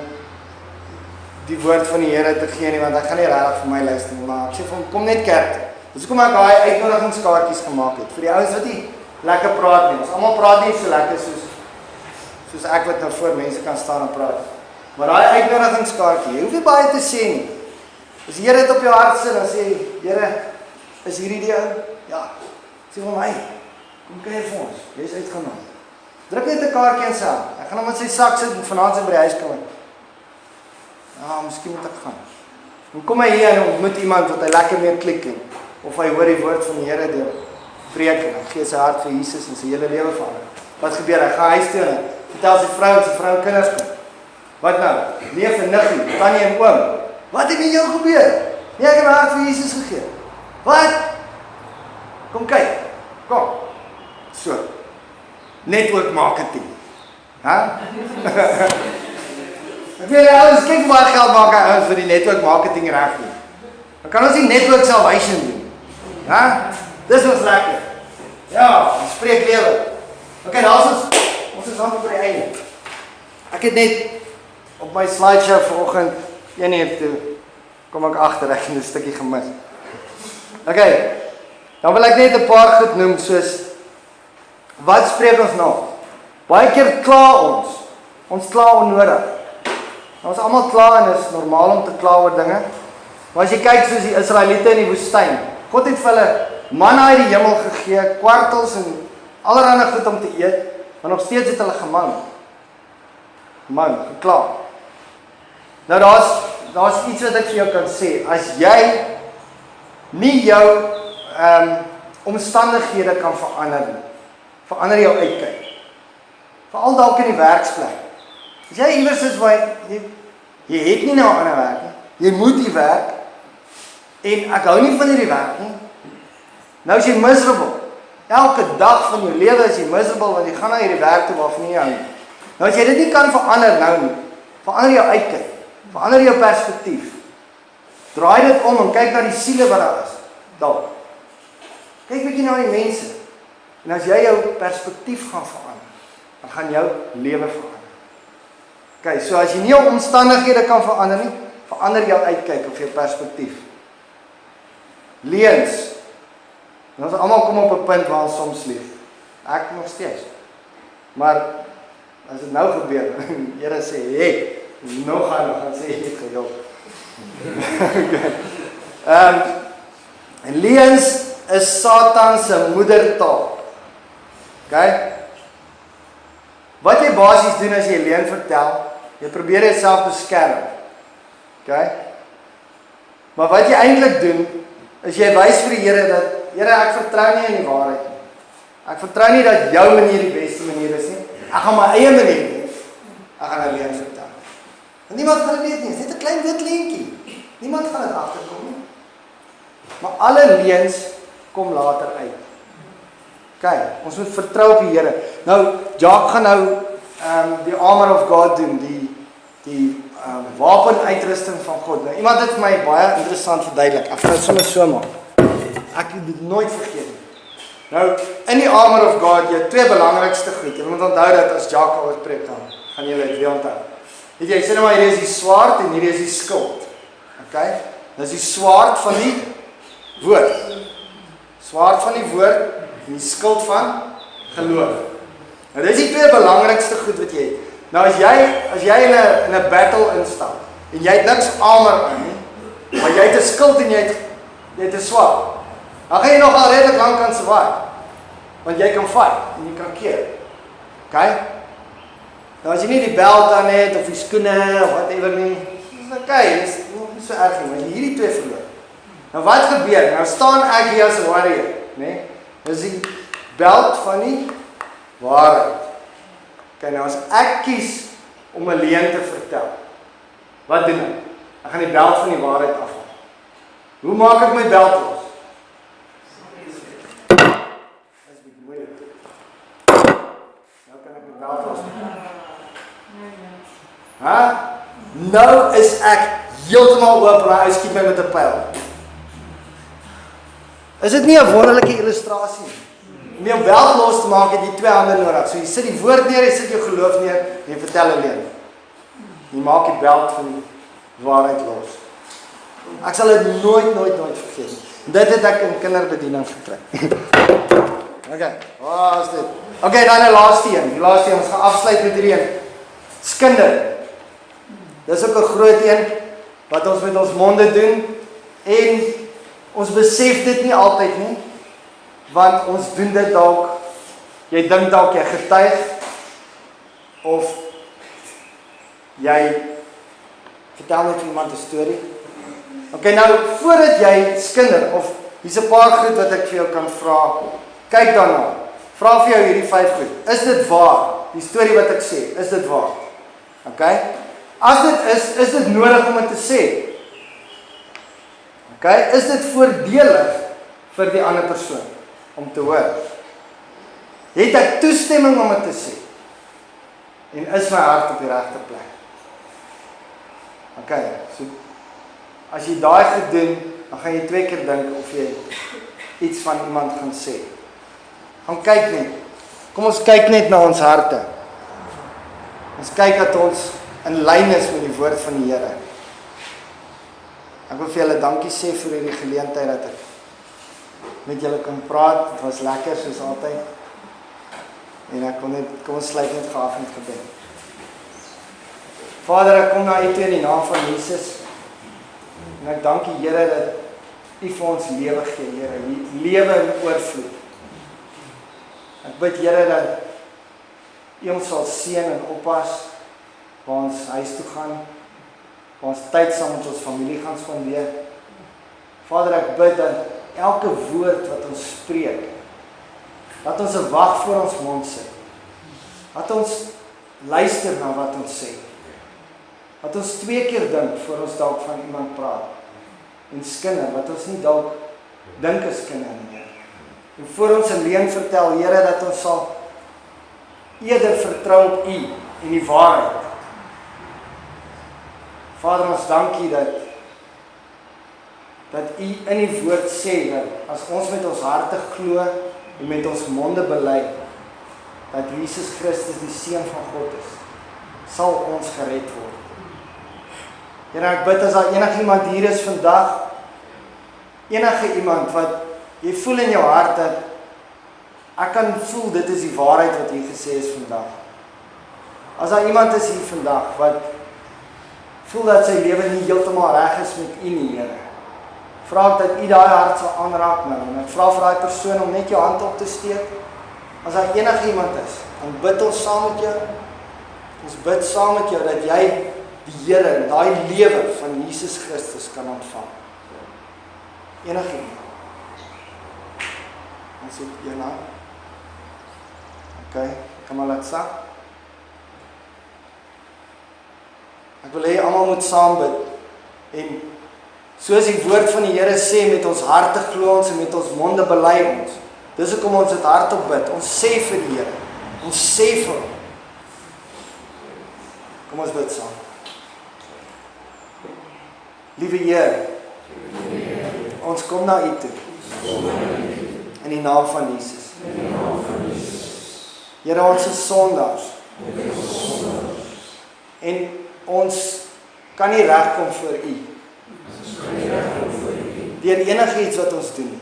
die woord van die Here te gee nie, want hy gaan nie regtig vir my luister nie, maar ek sê vir hom, kom net kerk toe. Dis hoekom ek daai uitnodigingskaartjies gemaak het, vir die ouens wat nie lekker praat nie. Ons almal praat nie so lekker soos ek wat nou voor mense kan staan en praat. Maar daai uitnodigingskaartjie, jy hoef nie baie te sê nie. As die Here dit op jou hart sit, dan sê Here, is hierdie die ou? Ja. Sê vir my, kom kyk vir ons, jy is uitgenooi. Druk net 'n kaartjie in sy hand. Ek gaan hom in sy sak sit en vanaand sy by die huis kom. Ja, miskien moet ek gaan. Dan kom hy hier en ontmoet iemand wat hy lekker mee klik het, of hy hoor die woord van die Here deur preek en hy gee sy hart vir Jesus en sy hele lewe verander. Wat gebeur? Hy gaan huis toe en vertel sy vrou en kinders kom. Wat nou? Neef en niggie, tannie en oom. Wat het met jou gebeur? Nee, ek het my hart vir Jesus gegee. Wat? Kom kyk. Kom. So. Network marketing. Ha? Ek weet ouens, kyk baie geld maak ouens vir die network marketing reg doen. Dan kan ons die network salvation doen. Ha? Dis ons lekker. Ja, Spreek Lewe. Okay, ons is amper by die einde. Ek het net op my slideshow vanoggend 1 uur toe kom ek agter ek het 'n stukkie gemis. Okay. Dan wil ek net 'n paar goed noem soos wat spreek ons nou? Baie keer kla ons. Ons kla onnodig. Ons almal kla en dit is normaal om te kla oor dinge. Maar as jy kyk soos die Israeliete in die woestyn, God het vir hulle manna uit die hemel gegee, kwartels en allerlei goed om te eet, maar nog steeds het hulle gemang. Gekla. Nou daar's iets wat ek vir jou kan sê. As jy nie jou omstandighede kan verander nie, verander jou uitkyk. Veral dalk in die werksplek. As jy iewers is waar jy het nie nou 'n ander werk nie, jy moet hier werk, en ek hou nie van hierdie werk nie, nou is jy miserable. Elke dag van jou lewe is jy miserable, want jy gaan na hierdie werk toe waarvan jy hou nie. Nou as jy dit nie kan verander nou nie, verander jou uitkyk, verander jou perspektief. Draai dit om en kyk na die siele wat daar is. Dalk. Kyk bietjie na die mense. En as jy jou perspektief gaan verander, dan gaan jou lewe verander. Okay, so as jy nie jou omstandighede kan verander nie, verander jou uitkyk of jou perspektief. Leuns. En ons almal kom op 'n punt waar ons soms lieg. Ek nog steeds. Maar as dit nou gebeur, die Here sê, hey, nou gaan sê jy het gejok. En leuns is Satan se moedertaal. Okay? Wat jy basies doen as jy leuen vertel, jy probeer jouself beskerm. Okay? Maar wat jy eintlik doen, is jy wys vir die Here dat, Here, ek vertrou nie in die waarheid nie. Ek vertrou nie dat jou manier die beste manier is nie. Ek gaan my eie manier doen. Ek gaan 'n leuen vertel. En niemand gaan dit weet nie, dit is net 'n klein wit leentjie. Niemand gaan dit agterkom nie. Maar alle leuns kom later uit. Kyk, ons moet vertrou op die Here. Nou, Jacques gaan nou die armor of God doen, die wapenuitrusting van God. Nou, iemand het vir my baie interessant verduidelik. Ek gaan dit sommer so maak. Ek het dit nooit vergeet nie. Nou, in die armor of God, jy twee belangrikste goed. Jy moet onthou dat as Jacques oor preek dan, gaan julle dit weer onthou. Weet jy, sê nou maar, hierdie is die swaard en hierdie is die skild. Okay? Dis die swaard van die woord. Swaard van die woord en die skild van geloof. Nou, dis die twee belangrikste goed wat jy het. Nou, as jy in 'n battle instap en jy het niks armor aan nie, maar jy het 'n skild en jy het 'n swaard, dan gaan jy nogal redelik lank kan survive. Want jy kan fight en jy kan keer. Okay? Nou as jy nie die belt aan het of die skoene of whatever nie, dis okay, dis nie so erg nie, maar jy hierdie twee verloor. Nou wat gebeur? Nou staan ek hier as 'n warrior, né? Dis die beld van die waarheid. Okay, nou as ek kies om 'n leuen te vertel, wat doen ek? Ek gaan die beld van die waarheid afhaal. Hoe maak ek my beld los? Dis bietjie moeilik. Nou kan ek my beld los. Nou is ek heeltemal oop en hy skiet my met 'n pyl. Is dit nie 'n wonderlike illustrasie nie? Om jou beld los te maak, het jy twee hande nodig. So jy sit die woord neer, jy sit jou geloof neer, en jy vertel 'n leuen. Jy maak die beld van die waarheid los. Ek sal dit nooit vergeet nie. Dit het ek in kinderbediening gekry. Okay, waar is dit? Okay, dan die laaste een. Die laaste een, ons gaan afsluit met hierdie een. Skinder. Dis ook 'n groot een, wat ons met ons monde doen, en ons besef dit nie altyd nie, want ons doen dit dalk, jy dink dalk jy getuig, of jy vertel net vir iemand 'n storie. Okay, nou, voordat jy skinder, of hier's 'n paar goed wat ek vir jou kan vra, kyk daarna, vra vir jou hierdie 5 goed, is dit waar? Die storie wat ek sê, is dit waar? Okay? As dit is dit nodig om dit te sê? Okay, is dit voordelig vir die ander persoon om te hoor? Het ek toestemming om dit te sê? En is my hart op die regte plek? Okay, so as jy daai gedoen, dan gaan jy 2 keer dink of jy iets van iemand gaan sê. Gaan kyk net. Kom ons kyk net na ons harte. Ons kyk dat ons in lyn is met die woord van die Here. Ek wil vir julle dankie sê vir hierdie geleentheid dat ek met julle kan praat. Dit was lekker soos altyd. En ek kon net, kom ons sluit net af met gebed. Vader, ek kom na U toe in die naam van Jesus. En ek dank U, Here, dat U vir ons lewe gee, Here. Lewe in oorvloed. Ek bid, Here, dat U ons sal seën en oppas waar ons huis toe gaan, waar ons tyd saam met ons familie gaan spandeer. Vader, ek bid dat elke woord wat ons spreek, dat ons 'n wag voor ons mond sit. Dat ons luister na wat ons sê. Dat ons 2 keer dink voor ons dalk van iemand praat. En skinder, wat ons nie dalk dink is skinder nie. En voor ons 'n leuen vertel, Here, dat ons sal eerder vertrou op U en die waarheid. Vader, ons dankie dat U in die woord sê dat as ons met ons harte glo en met ons monde bely dat Jesus Christus die Seun van God is, sal ons gered word. Here, ek bid as daar enigiemand hier is vandag, enige iemand wat jy voel in jou hart dat ek kan voel dit is die waarheid wat hier gesê is vandag. As daar iemand is hier vandag wat voel dat sy lewe nie heeltemal reg is met U nie, Here, vra ek dat U daai hart sal aanraak nou, en ek vra vir daai persoon om net jou hand op te steek. As daar enige iemand is, dan bid ons saam met jou. Ons bid saam met jou dat jy die Here en daai lewe van Jesus Christus kan ontvang. Enige iemand. Ons het jou naam. Okay, kan maar laat sak. Ek wil hê almal moet saam bid. En soos die woord van die Here sê, met ons harte glo ons en met ons monde bely ons. Dis hoekom ons dit hardop bid. Ons sê vir die Here. Ons sê vir hom. Kom ons bid saam. Liewe Heer, ons kom na U toe. In die naam van Jesus. Here, ons is sondaars. En ons kan nie regkom voor U. Deur enige iets wat ons doen.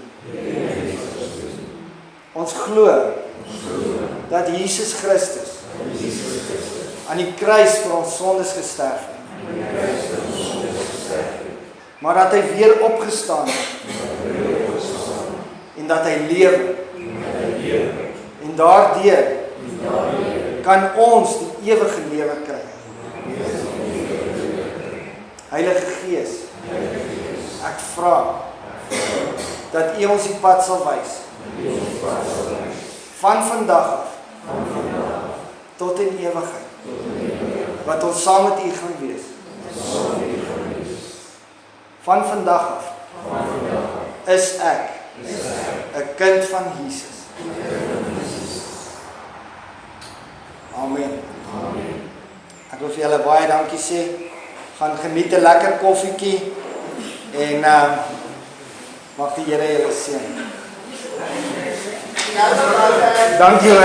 Ons glo dat Jesus Christus aan die kruis vir ons sondes gesterf het. Maar dat hy weer opgestaan het. En dat hy lewe. En daardeur kan ons die ewige lewe kry. Heilige Gees, Ek vra dat U ons die pad sal wys. Van vandag af tot in ewigheid. Wat ons saam met U gaan wees. Van vandag af is ek 'n kind van Jesus. Amen. Ek wil vir julle baie dankie sê. Gaan geniet 'n lekker koffietjie en mag die Here julle seën. Dankie.